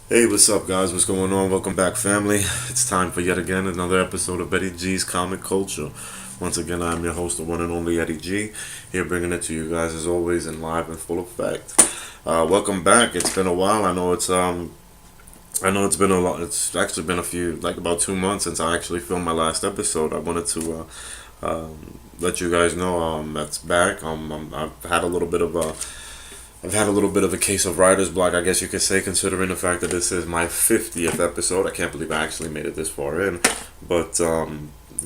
Hey, what's up, guys? What's going on? Welcome back, family. It's time for yet again another episode of Eddie G's Comic Culture. Once again, I'm your host, the one and only Eddie G, here bringing it to you guys as always in live and full effect. Welcome back. It's been a while. I know it's been a lot. It's actually been a few, like about 2 months since I actually filmed my last episode. I wanted to let you guys know that's back. I've had a little bit of a case of writer's block, I guess you could say, considering the fact that this is my 50th episode. I can't believe I actually made it this far in. But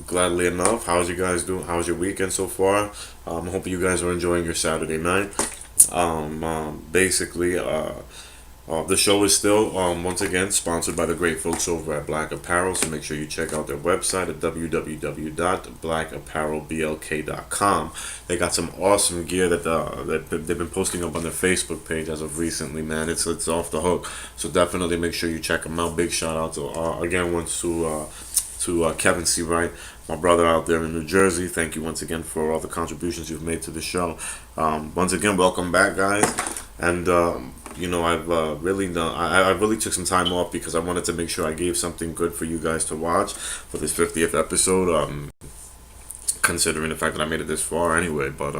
gladly enough, how's you guys doing? How's your weekend so far? Hope you guys are enjoying your Saturday night. Basically, the show is still, once again, sponsored by the great folks over at Black Apparel, so make sure you check out their website at www.blackapparelblk.com. They got some awesome gear that they've been posting up on their Facebook page as of recently, man. It's off the hook, so definitely make sure you check them out. Big shout out to, again, once to Kevin C. Wright, my brother out there in New Jersey. Thank you once again for all the contributions you've made to the show. Once again, welcome back, guys. And I've really done. I really took some time off because I wanted to make sure I gave something good for you guys to watch for this 50th episode. Considering the fact that I made it this far anyway, but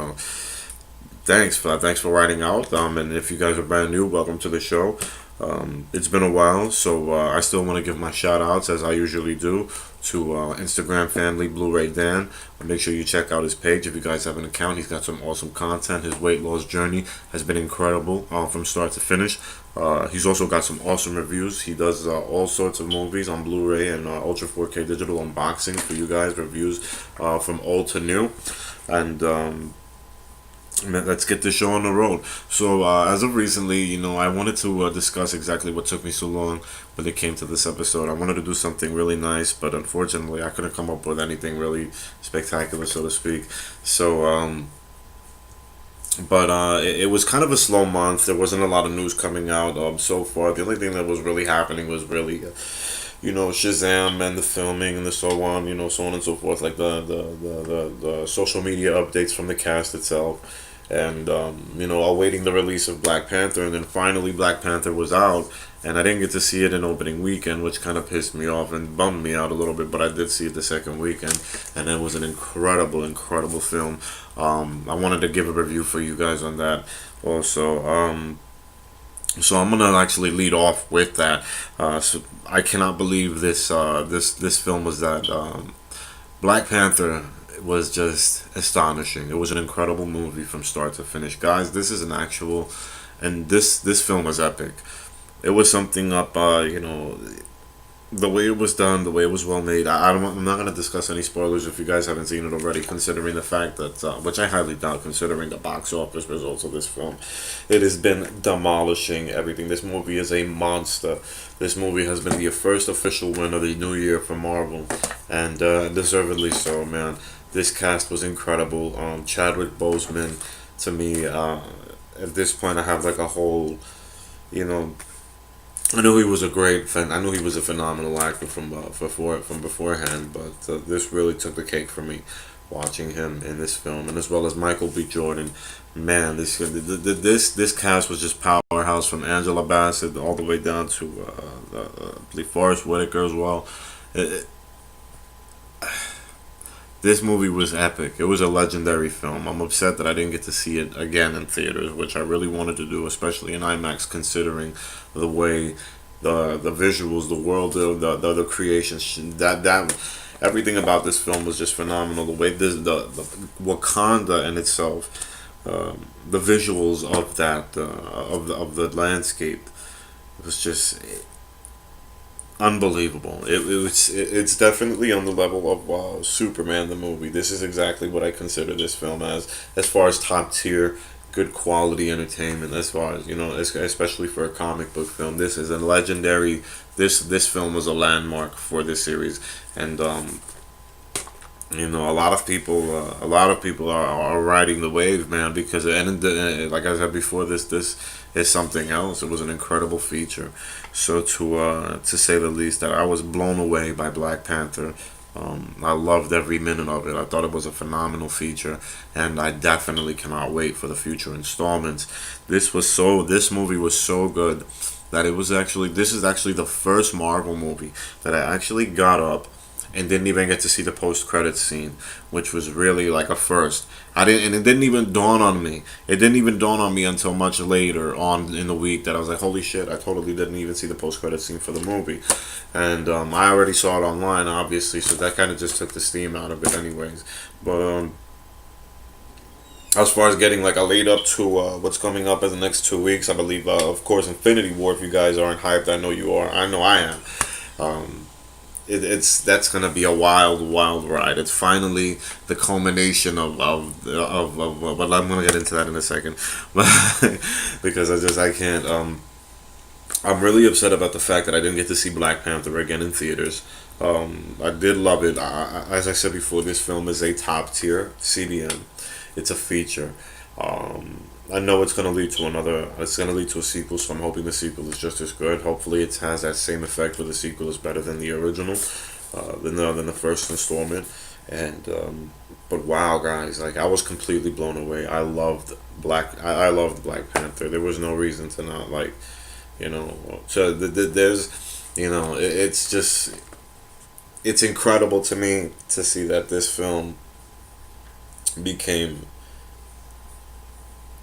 thanks for writing out. And if you guys are brand new, welcome to the show. It's been a while, so I still want to give my shout outs as I usually do to Instagram family Blu-ray Dan. Make sure you check out his page if you guys have an account. He's got some awesome content. His weight loss journey has been incredible from start to finish. He's also got some awesome reviews. He does all sorts of movies on Blu-ray and Ultra 4K digital unboxing for you guys, reviews from old to new. And let's get this show on the road. So, as of recently, I wanted to discuss exactly what took me so long when it came to this episode. I wanted to do something really nice, but unfortunately, I couldn't come up with anything really spectacular, so to speak. So, it was kind of a slow month. There wasn't a lot of news coming out so far. The only thing that was really happening was really Shazam and the filming and the so on, so on and so forth, like the social media updates from the cast itself. And, awaiting the release of Black Panther. And then finally, Black Panther was out. And I didn't get to see it in opening weekend, which kind of pissed me off and bummed me out a little bit. But I did see it the second weekend. And it was an incredible, incredible film. I wanted to give a review for you guys on that also. So I'm gonna actually lead off with that. So I cannot believe this film was that Black Panther was just astonishing. It was an incredible movie from start to finish, guys. This is an actual, and this film was epic. It was something up, the way it was done, the way it was well made. I'm not going to discuss any spoilers if you guys haven't seen it already, considering the fact that, which I highly doubt, considering the box office results of this film. It has been demolishing everything. This movie is a monster. This movie has been the first official win of the new year for Marvel, and deservedly so, man. This cast was incredible. Chadwick Boseman, to me, at this point, I have like a whole, you know, I knew he was a I knew he was a phenomenal actor from beforehand, but this really took the cake for me, watching him in this film, and as well as Michael B. Jordan. Man, this cast was just powerhouse from Angela Bassett all the way down to I believe Forrest Whitaker as well. It, this movie was epic. It was a legendary film. I'm upset that I didn't get to see it again in theaters, which I really wanted to do, especially in IMAX, considering the way the visuals, the world, the creations, that everything about this film was just phenomenal. The way the Wakanda in itself, the visuals of that of the landscape was just unbelievable. It's definitely on the level of Superman the movie. This is exactly what I consider this film as far as top tier, good quality entertainment. As far as especially for a comic book film, this is a legendary. This film was a landmark for this series, and a lot of people are riding the wave, man. Because like I said before, this is something else. It was an incredible feature. So to say the least, that I was blown away by Black Panther. I loved every minute of it. I thought it was a phenomenal feature, and I definitely cannot wait for the future installments. This movie was so good. that it was actually this is actually the first Marvel movie that I actually got up and didn't even get to see the post credits scene, which was really like a first. I didn't, and it didn't even dawn on me. It didn't even dawn on me until much later on in the week that I was like, "Holy shit!" I totally didn't even see the post credits scene for the movie, and I already saw it online, obviously, so that kind of just took the steam out of it, anyways. But as far as getting like a lead up to what's coming up in the next 2 weeks, I believe, of course, Infinity War. If you guys aren't hyped, I know you are. I know I am. Um, it's that's gonna be a wild, wild ride. It's finally the culmination of but I'm gonna get into that in a second, but because I can't. I'm really upset about the fact that I didn't get to see Black Panther again in theaters. I did love it. As I said before, this film is a top tier CDM. It's a feature. I know it's gonna lead to another. It's gonna lead to a sequel, so I'm hoping the sequel is just as good. Hopefully, it has that same effect where the sequel is better than the original, than the first installment. And but wow, guys, like I was completely blown away. I loved Black Panther. There was no reason to not like, So there's, it's just it's incredible to me to see that this film became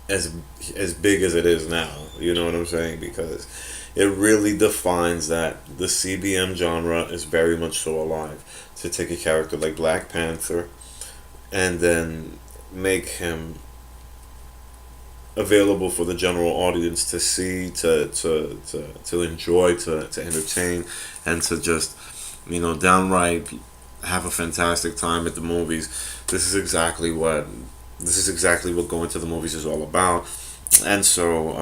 as as big as it is now. You know what I'm saying? Because it really defines that the CBM genre is very much so alive. To take a character like Black Panther and then make him available for the general audience to see, to enjoy, to entertain, and to just, downright have a fantastic time at the movies. This is exactly what going to the movies is all about. And so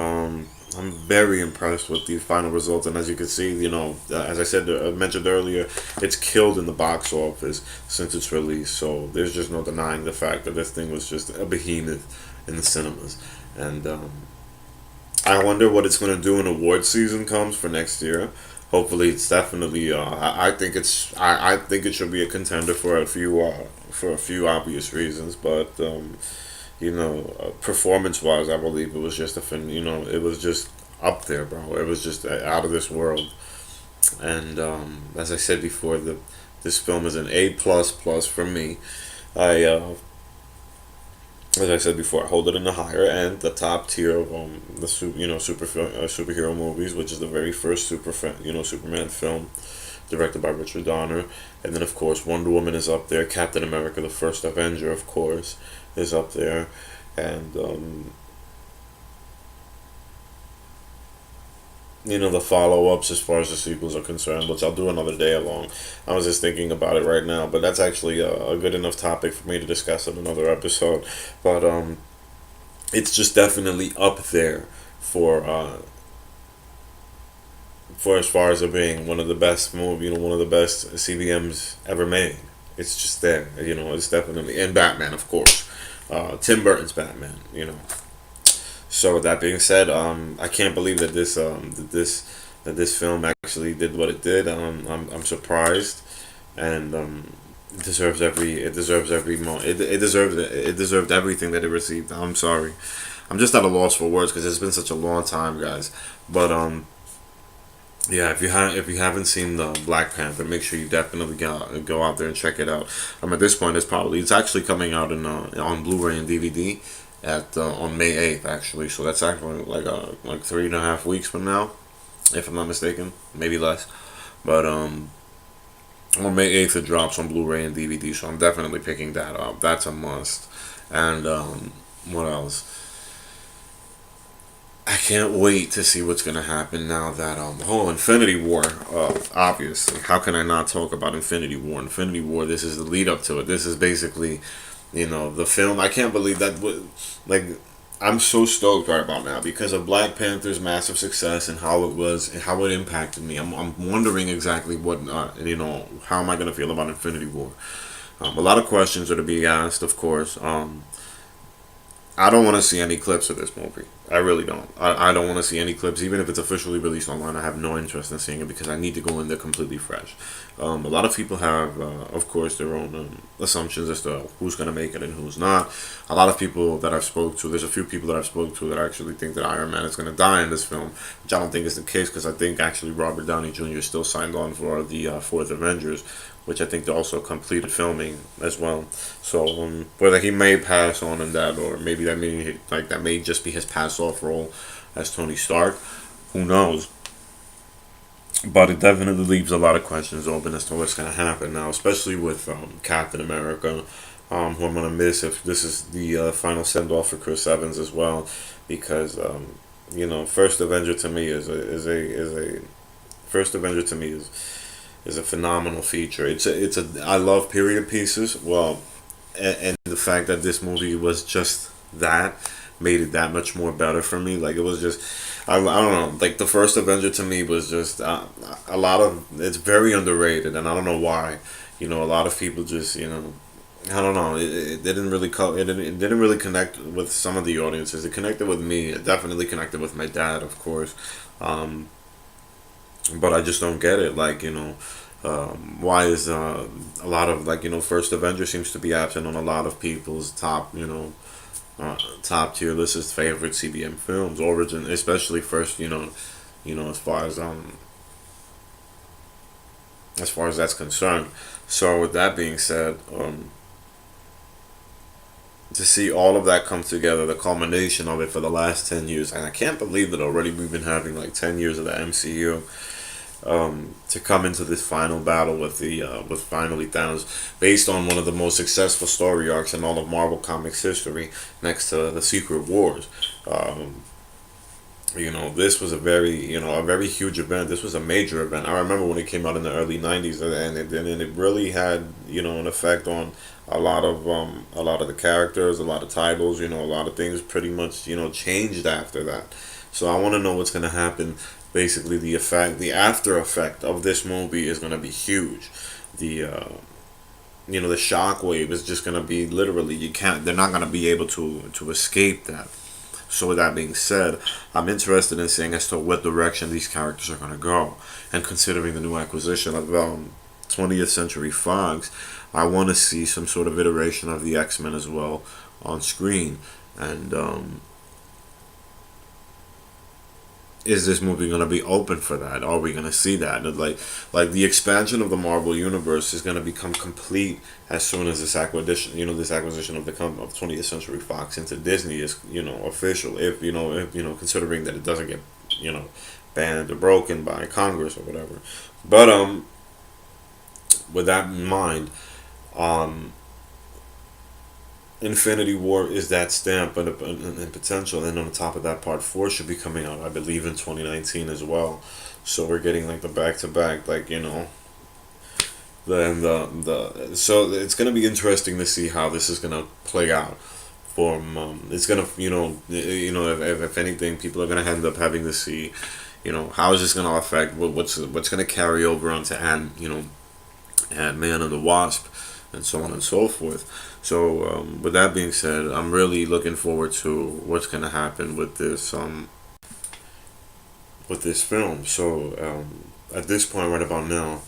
I'm very impressed with the final result. And as you can see, as I said, I mentioned earlier, it's killed in the box office since its release. So there's just no denying the fact that this thing was just a behemoth in the cinemas. And I wonder what it's going to do when award season comes for next year. Hopefully, it's definitely. I think it's. I think it should be a contender for a few obvious reasons, but performance wise, I believe it was just it was just up there, bro. It was just out of this world. And as I said before, this film is an A++ for me. I As I said before, I hold it in the higher end, the top tier of superhero movies, which is the very first Superman film, directed by Richard Donner, and then of course Wonder Woman is up there, Captain America, the first Avenger, of course, is up there, and the follow-ups as far as the sequels are concerned, which I'll do another day along. I was just thinking about it right now, but that's actually a good enough topic for me to discuss in another episode. But it's just definitely up there for as far as it being one of the best one of the best CBMs ever made. It's just there, it's definitely, and Batman, of course, Tim Burton's Batman. So with that being said, I can't believe that this film actually did what it did. I'm surprised, and it deserves every it deserved everything that it received. I'm sorry, I'm just at a loss for words because it's been such a long time, guys. But yeah, if you haven't seen the Black Panther, make sure you definitely go out there and check it out. At this point, it's actually coming out on Blu-ray and DVD on May 8th, actually. So that's actually like 3.5 weeks from now, if I'm not mistaken, maybe less. But on May 8th it drops on Blu-ray and DVD, so I'm definitely picking that up. That's a must. And what else? I can't wait to see what's gonna happen now that Infinity War. Obviously, how can I not talk about Infinity War? Infinity War. This is the lead up to it. This is basically, the film. I can't believe that. I'm so stoked right about now because of Black Panther's massive success and how it impacted me. I'm wondering exactly what how am I gonna feel about Infinity War. A lot of questions are to be asked, of course. I don't want to see any clips of this movie. I really don't. I don't want to see any clips, even if it's officially released online. I have no interest in seeing it because I need to go in there completely fresh. A lot of people have, of course, their own assumptions as to who's going to make it and who's not. A lot of people that I've spoke to, there's a few people that I've spoke to that actually think that Iron Man is going to die in this film, which I don't think is the case because I think actually Robert Downey Jr. is still signed on for the fourth Avengers, which I think they also completed filming as well. So whether he may pass on in that, or maybe that may just be his pass off role as Tony Stark, who knows? But it definitely leaves a lot of questions open as to what's going to happen now, especially with Captain America, who I'm going to miss if this is the final send off for Chris Evans as well, because First Avenger to me is a First Avenger to me is a phenomenal feature. It's a I love period pieces. Well, and the fact that this movie was just that made it that much more better for me. Like it was just, I don't know. Like the first Avenger to me was just a lot of. It's very underrated, and I don't know why. A lot of people just I don't know. It didn't really it didn't really connect with some of the audiences. It connected with me. It definitely connected with my dad, of course. Um, but I just don't get it. Like why is a lot of First Avenger seems to be absent on a lot of people's top tier list as favorite CBM films, origin, especially first. As far as that's concerned. So with that being said, to see all of that come together, the culmination of it for the last 10 years, and I can't believe that already we've been having like 10 years of the MCU. To come into this final battle with finally Thanos, based on one of the most successful story arcs in all of Marvel Comics history, next to the Secret Wars. Um, this was a very huge event. This was a major event. I remember when it came out in the early '90s, and it really had an effect on a lot of the characters, a lot of titles. A lot of things pretty much changed after that. So I want to know what's going to happen. Basically, the after effect of this movie is going to be huge. The shockwave is just going to be literally, they're not going to be able to escape that. So with that being said, I'm interested in seeing as to what direction these characters are going to go, and considering the new acquisition of 20th Century Fox, I want to see some sort of iteration of the X-Men as well on screen. And is this movie going to be open for that? Are we going to see that? Like the expansion of the Marvel universe is going to become complete as soon as this acquisition of the of 20th Century Fox into Disney is official. If considering that it doesn't get banned or broken by Congress or whatever. But with that in mind, um, Infinity War is that stamp and potential, and on top of that, Part 4 should be coming out, I believe, in 2019 as well. So we're getting like the back to back, so it's gonna be interesting to see how this is gonna play out. It's gonna if anything, people are gonna end up having to see, how is this gonna affect what's gonna carry over onto Ant-Man and the Wasp, and so on and so forth. So, with that being said, I'm really looking forward to what's going to happen with this film. So, at this point, right about now,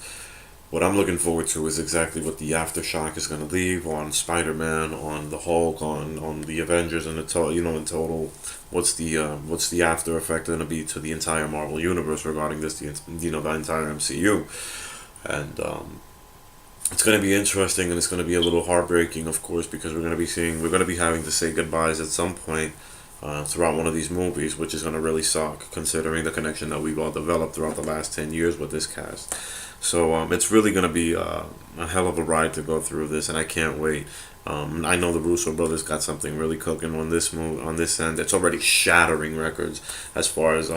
what I'm looking forward to is exactly what the aftershock is going to leave on Spider-Man, on the Hulk, on the Avengers, and in total, what's the after effect going to be to the entire Marvel universe regarding the entire MCU, and it's going to be interesting, and it's going to be a little heartbreaking, of course, because we're going to be having to say goodbyes at some point throughout one of these movies, which is going to really suck, considering the connection that we've all developed throughout the last 10 years with this cast. So it's really going to be a hell of a ride to go through this, and I can't wait. I know the Russo brothers got something really cooking on this end. It's already shattering records as far as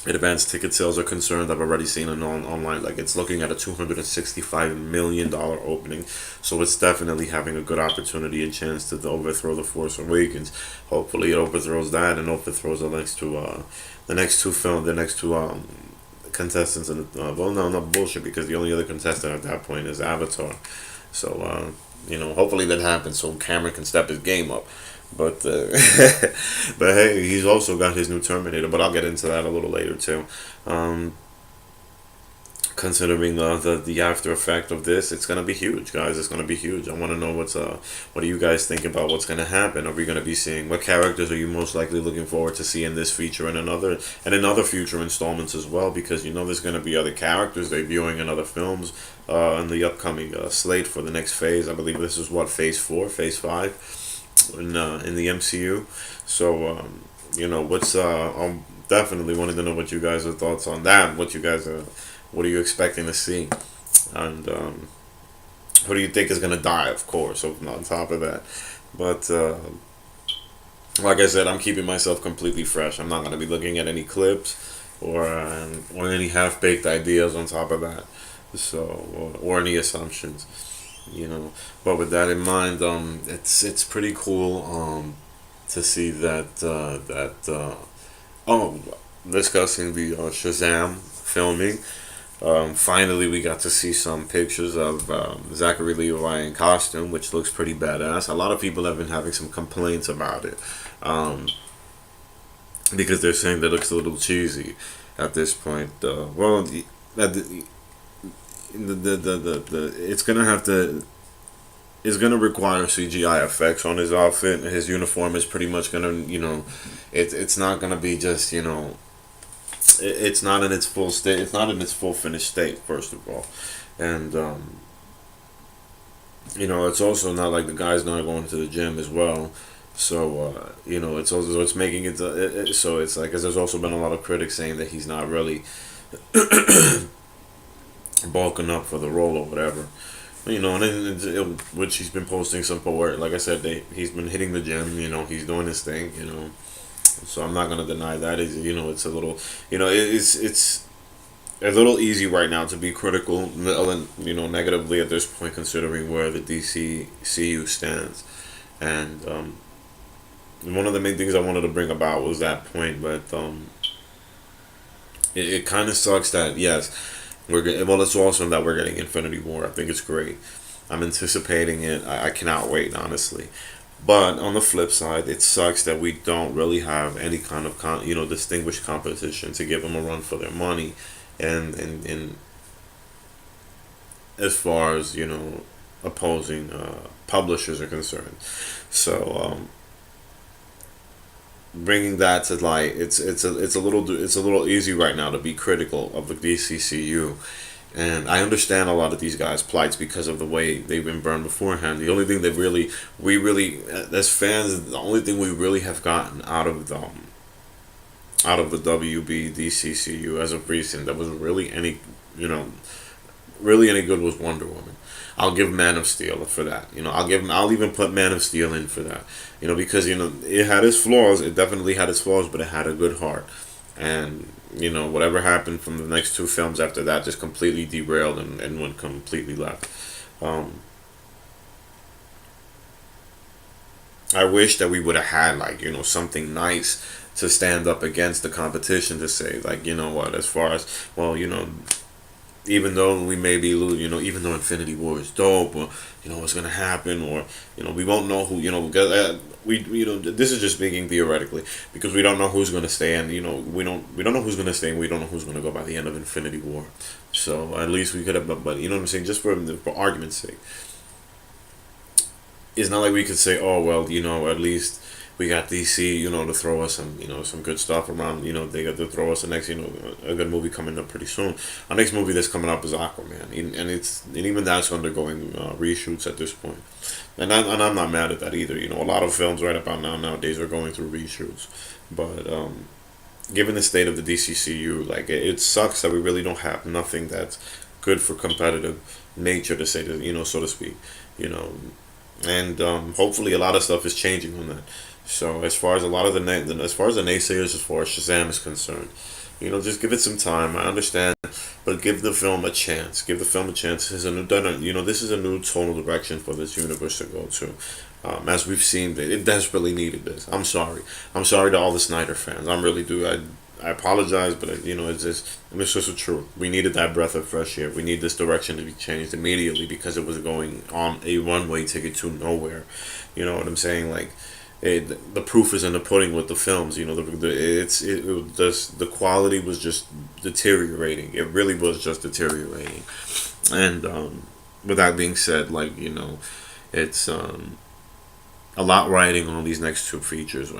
advanced ticket sales are concerned. I've already seen it online. Like it's looking at a $265 million opening, so it's definitely having a good opportunity and chance to overthrow the Force Awakens. Hopefully, it overthrows that and overthrows the next two contestants. And well, no, not bullshit, because the only other contestant at that point is Avatar. So hopefully that happens so Cameron can step his game up. But but hey, he's also got his new Terminator. But I'll get into that a little later too. Um, Considering the after effect of this, it's gonna be huge, guys. It's gonna be huge. I want to know what do you guys think about what's gonna happen? Are we gonna be seeing what characters are you most likely looking forward to see in this feature and in other future installments as well? Because you know there's gonna be other characters debuting in other films in the upcoming slate for the next phase. I believe this is what phase 5 in the MCU. So you know what's I'm definitely wanted to know what you guys are thoughts on that. What are you expecting to see? And who do you think is going to die, of course, on top of that? But like I said, I'm keeping myself completely fresh. I'm not going to be looking at any clips or any half baked ideas on top of that. Or any assumptions, you know. But with that in mind, it's pretty cool to see oh, discussing the Shazam filming. Finally, we got to see some pictures of Zachary Levi in costume, which looks pretty badass. A lot of people have been having some complaints about it because they're saying that it looks a little cheesy at this point. It's gonna have to. It's gonna require CGI effects on his outfit. His uniform is pretty much gonna, it's not gonna be just, it's not in its full state. It's not in its full finished state. First of all, and it's also not like the guy's not going to the gym as well. So it's also it's making so it's like, because there's also been a lot of critics saying that he's not really bulking up for the role or whatever. And then which he's been posting some power. Like I said, he's been hitting the gym. He's doing his thing. So I'm not gonna deny that. It's a little, it's a little easy right now to be critical, negatively at this point, considering where the DCCU stands. And one of the main things I wanted to bring about was that point, but it kind of sucks that, yes, well, it's awesome that we're getting Infinity War. I think it's great. I'm anticipating it. I cannot wait, honestly. But on the flip side, it sucks that we don't really have any kind of distinguished competition to give them a run for their money, and as far as opposing publishers are concerned. So bringing that to light, it's a little easy right now to be critical of the DCCU. And I understand a lot of these guys' plights because of the way they've been burned beforehand. The only thing that we really, as fans, the only thing we really have gotten out of the WB DCCU as of recent that was really really any good was Wonder Woman. I'll give Man of Steel for that. I'll even put Man of Steel in for that. Because it had its flaws. It definitely had its flaws, but it had a good heart. And whatever happened from the next two films after that just completely derailed and went completely left. I wish that we would have had something nice to stand up against the competition, to say what, as far as, well, even though we may be losing, even though Infinity War is dope, or what's gonna happen, or we won't know who, because this is just speaking theoretically, because we don't know who's gonna stay, and we don't know who's gonna stay, and we don't know who's gonna go by the end of Infinity War. So at least we could have, but you know what I'm saying, just for argument's sake, it's not like we could say, oh well, at least we got DC, to throw us some good stuff around. They got to throw us the next, a good movie coming up pretty soon. Our next movie that's coming up is Aquaman, and even that's undergoing reshoots at this point. And I'm not mad at that either. A lot of films right about nowadays are going through reshoots, but given the state of the DCCU, it sucks that we really don't have nothing that's good for competitive nature, to say, so to speak. And hopefully a lot of stuff is changing on that. So as far as a lot of as far as the naysayers, as far as Shazam is concerned, just give it some time. I understand, but give the film a chance. Give the film a chance. This is this is a new tonal direction for this universe to go to. As we've seen, it desperately needed this. I'm sorry. I'm sorry to all the Snyder fans. I really do. I apologize, but it's just the truth. We needed that breath of fresh air. We need this direction to be changed immediately, because it was going on a runway ticket to nowhere. You know what I'm saying? the proof is in the pudding with the films. The quality was just deteriorating. It really was just deteriorating. And with that being said, like it's a lot riding on these next two features.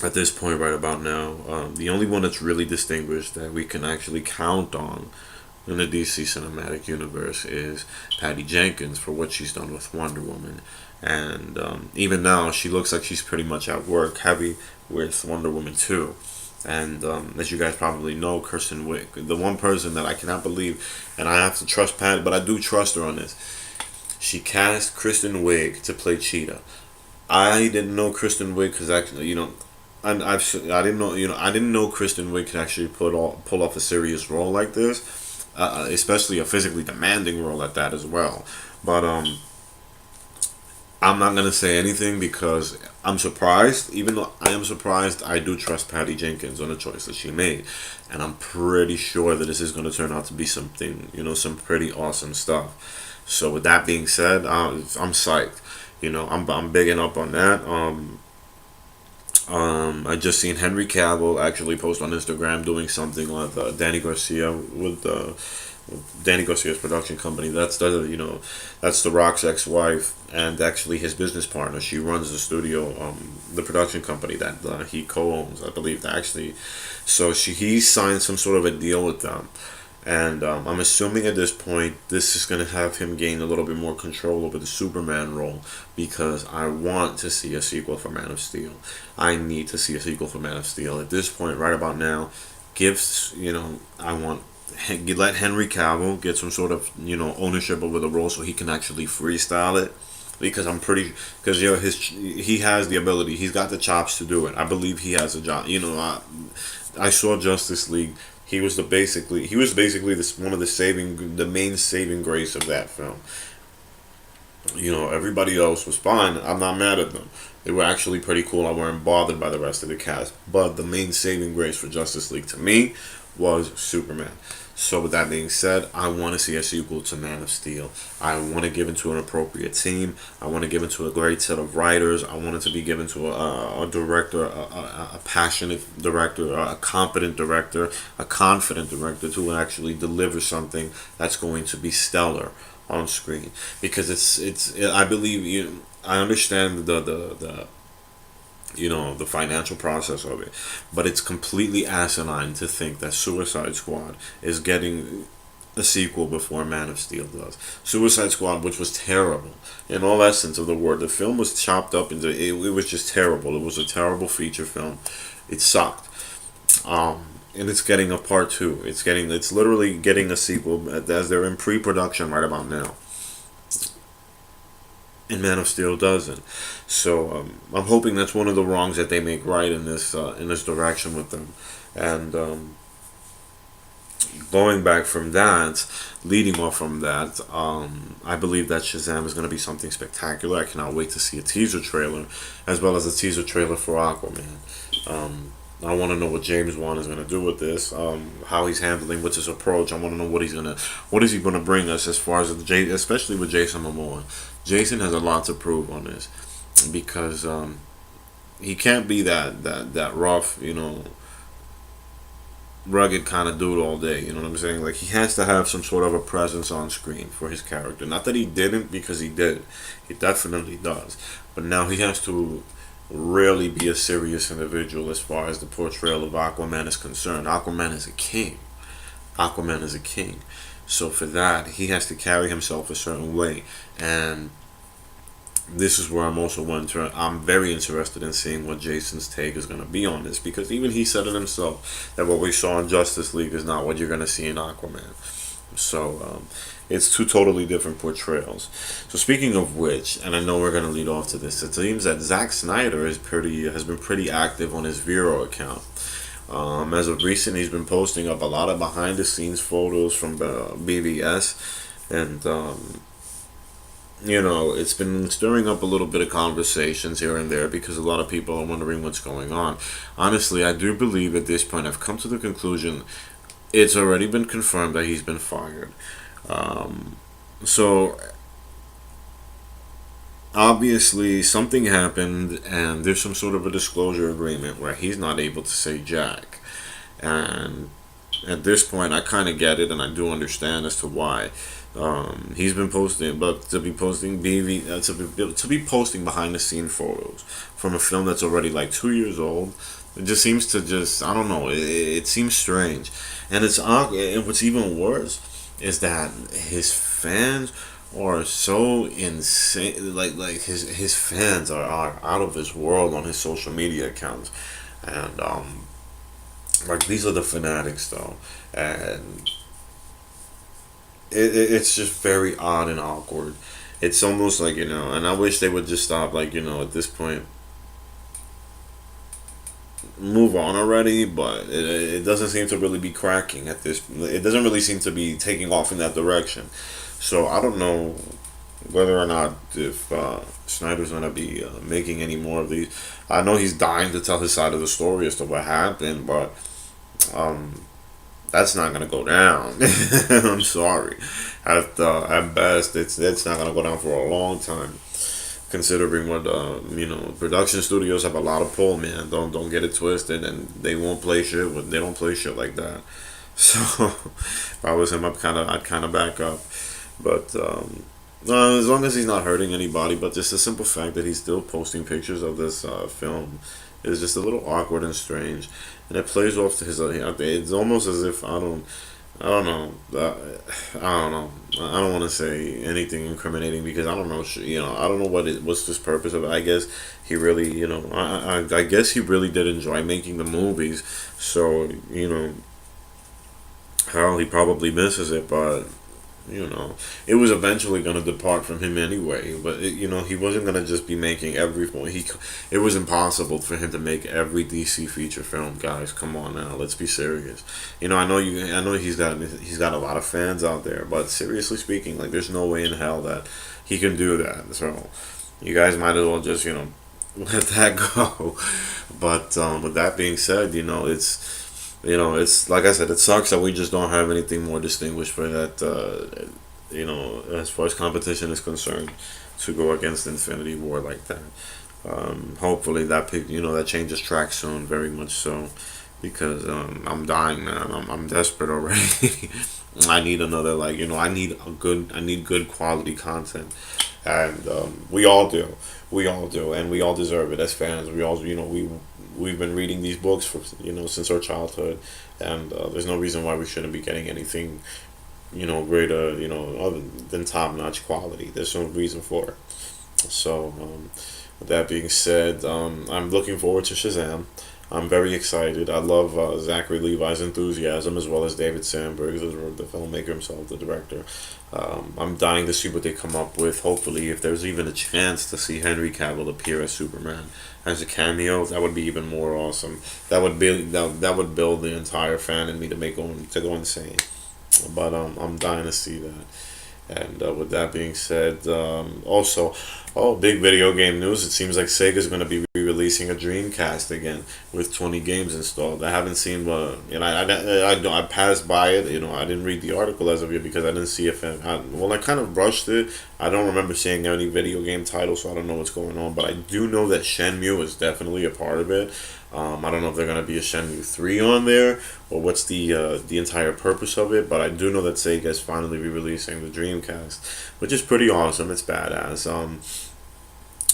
At this point, right about now, the only one that's really distinguished that we can actually count on in the DC cinematic universe is Patty Jenkins for what she's done with Wonder Woman. And even now, she looks like she's pretty much at work heavy with Wonder Woman 2. And as you guys probably know, Kristen Wiig, the one person that I cannot believe, and I have to trust Patty, but I do trust her on this. She cast Kristen Wiig to play Cheetah. I didn't know Kristen Wiig because actually, I didn't know, I didn't know Kristen Wiig could actually pull off a serious role like this, especially a physically demanding role at that as well. But I'm not gonna say anything because I'm surprised. Even though I am surprised, I do trust Patty Jenkins on the choice that she made, and I'm pretty sure that this is gonna turn out to be something, some pretty awesome stuff. So with that being said, I'm psyched. I'm bigging up on that. I just seen Henry Cavill actually post on Instagram doing something with Danny Garcia with Danny Garcia's production company. That's The Rock's ex-wife and actually his business partner. She runs the studio, the production company that he co-owns, I believe. Actually, so he signed some sort of a deal with them. And I'm assuming at this point, this is going to have him gain a little bit more control over the Superman role because I want to see a sequel for Man of Steel. I need to see a sequel for Man of Steel. At this point, right about now, I want let Henry Cavill get some sort of ownership over the role so he can actually freestyle it. Because he has the ability, he's got the chops to do it. I believe he has a job. I saw Justice League. He was basically one of the main saving grace of that film. Everybody else was fine. I'm not mad at them. They were actually pretty cool. I weren't bothered by the rest of the cast. But the main saving grace for Justice League to me was Superman. So with that being said, I want to see a sequel to Man of Steel. I want to give it to an appropriate team. I want to give it to a great set of writers. I want it to be given to a director, a passionate director, a competent director, a confident director to actually deliver something that's going to be stellar on screen. Because I believe I understand the financial process of it, but it's completely asinine to think that Suicide Squad is getting a sequel before Man of Steel does. Suicide Squad, which was terrible in all essence of the word, the film was chopped up into it was just terrible. It was a terrible feature film. It sucked. And it's getting a part two. It's literally getting a sequel as they're in pre-production right about now. And Man of Steel doesn't. So I'm hoping that's one of the wrongs that they make right in this direction with them. And going back from that, leading off from that, I believe that Shazam is going to be something spectacular. I cannot wait to see a teaser trailer, as well as a teaser trailer for Aquaman. I want to know what James Wan is going to do with this, how he's handling, what's his approach. I want to know what is he going to bring us as far as especially with Jason Momoa. Jason has a lot to prove on this because he can't be that rough, rugged kind of dude all day. You know what I'm saying? Like he has to have some sort of a presence on screen for his character. Not that he didn't, because he did. He definitely does. But now he has to really be a serious individual as far as the portrayal of Aquaman is concerned. Aquaman is a king. Aquaman is a king. So for that, he has to carry himself a certain way. And this is where I'm very interested in seeing what Jason's take is going to be on this, because even he said it himself that what we saw in Justice League is not what you're going to see in Aquaman. So it's two totally different portrayals. So speaking of which, and I know we're going to lead off to this, it seems that Zack Snyder has been pretty active on his Vero account. As of recent, he's been posting up a lot of behind the scenes photos from BVS, and it's been stirring up a little bit of conversations here and there because a lot of people are wondering what's going on. Honestly, I do believe at this point I've come to the conclusion it's already been confirmed that he's been fired. So obviously something happened, and there's some sort of a disclosure agreement where he's not able to say jack. And at this point, I kind of get it, and I do understand as to why. He's been posting, but to be posting to be posting behind the scene photos from a film that's already like 2 years old, it just seems to just, I don't know. It seems strange, and it's awkward. And what's even worse is that his fans are so insane. Like his fans are out of this world on his social media accounts, and like these are the fanatics though, and it's just very odd and awkward. It's almost like, and I wish they would just stop, like, at this point, move on already. But it doesn't seem to really be cracking at this. It doesn't really seem to be taking off in that direction. So I don't know whether or not if Snyder's gonna be making any more of these. I know he's dying to tell his side of the story as to what happened, but um, that's not gonna go down. I'm sorry. At best, it's not gonna go down for a long time. Considering what production studios have a lot of pull, man. Don't get it twisted, and they won't play shit. They don't play shit like that. So if I was him, I'd kind of back up. But as long as he's not hurting anybody, but just the simple fact that he's still posting pictures of this film is just a little awkward and strange, and it plays off to his. It's almost as if I don't know. I don't know. I don't want to say anything incriminating because I don't know. I don't know what's this purpose of it. I guess he really, I guess he really did enjoy making the movies. So hell, he probably misses it, but it was eventually going to depart from him anyway. But he wasn't going to just be making every one. It was impossible for him to make every DC feature film. Guys, come on now, let's be serious. I know he's got a lot of fans out there, but seriously speaking, like there's no way in hell that he can do that. So you guys might as well just let that go. But with that being said, it's like I said, it sucks that we just don't have anything more distinguished for that. As far as competition is concerned, to go against Infinity War like that. Hopefully that changes track soon, very much so, because I'm dying, man. I'm desperate already. I need another, I need good quality content, and we all do, and we all deserve it as fans. We all, we've been reading these books for since our childhood, and there's no reason why we shouldn't be getting anything greater other than top notch quality. There's no reason for it. So with that being said, I'm looking forward to Shazam. I'm very excited. I love Zachary Levi's enthusiasm, as well as David Sandberg, the filmmaker himself, the director. I'm dying to see what they come up with. Hopefully, if there's even a chance to see Henry Cavill appear as Superman as a cameo, that would be even more awesome. That would build the entire fan in me to go insane. But I'm dying to see that. And with that being said, also, big video game news. It seems like Sega's going to be releasing a Dreamcast again with 20 games installed. I haven't seen, I passed by it. I didn't read the article as of yet because I didn't see if I kind of brushed it. I don't remember seeing any video game titles, so I don't know what's going on. But I do know that Shenmue is definitely a part of it. I don't know if they're going to be a Shenmue 3 on there, or what's the entire purpose of it, but I do know that Sega is finally re-releasing the Dreamcast, which is pretty awesome. It's badass.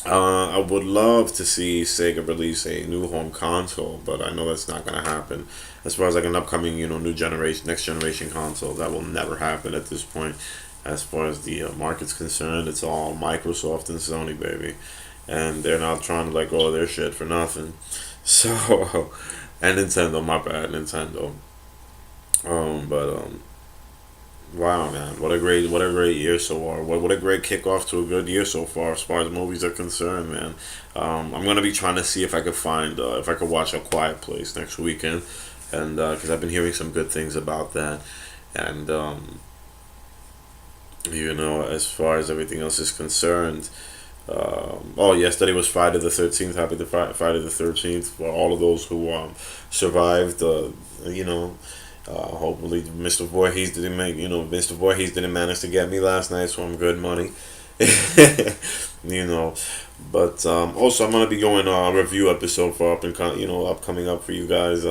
I would love to see Sega release a new home console, but I know that's not going to happen. As far as like an upcoming, next generation console, that will never happen at this point. As far as the market's concerned, it's all Microsoft and Sony, baby, and they're not trying to let go of their shit for nothing. So, and Nintendo, my bad, Nintendo. But wow, man, what a great year so far. What a great kickoff to a good year so far, as far as movies are concerned, man. I'm gonna be trying to see if I could find if I could watch A Quiet Place next weekend, and because I've been hearing some good things about that, and as far as everything else is concerned. Yesterday was Friday the 13th. Happy Friday the 13th for all of those who survived. Hopefully Mr. Voorhees didn't manage to get me last night, so I'm good money. you know. But also, I'm gonna be going a review episode for upcoming up for you guys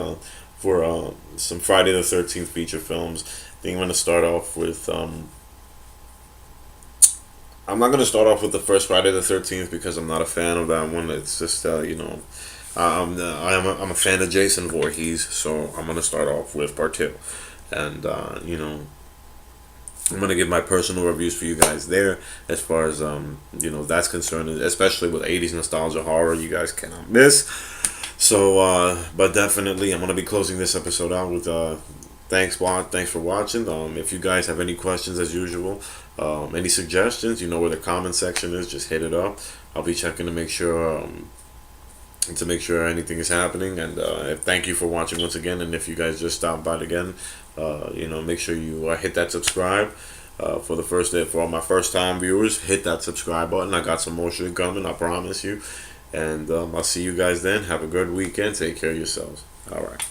for some Friday the 13th feature films. I think I'm gonna start off with. I'm not gonna start off with the first Friday the 13th because I'm not a fan of that one. It's just I'm a fan of Jason Voorhees, so I'm gonna start off with part two, and I'm gonna give my personal reviews for you guys there as far as that's concerned, especially with 80s nostalgia horror. You guys cannot miss. So, but definitely, I'm gonna be closing this episode out with thanks for watching. If you guys have any questions, as usual, any suggestions, you know where the comment section is. Just hit it up. I'll be checking to make sure anything is happening. And thank you for watching once again. And if you guys just stopped by again, make sure you hit that subscribe. For all my first time viewers, hit that subscribe button. I got some more shit coming, I promise you. And I'll see you guys then. Have a good weekend. Take care of yourselves. All right.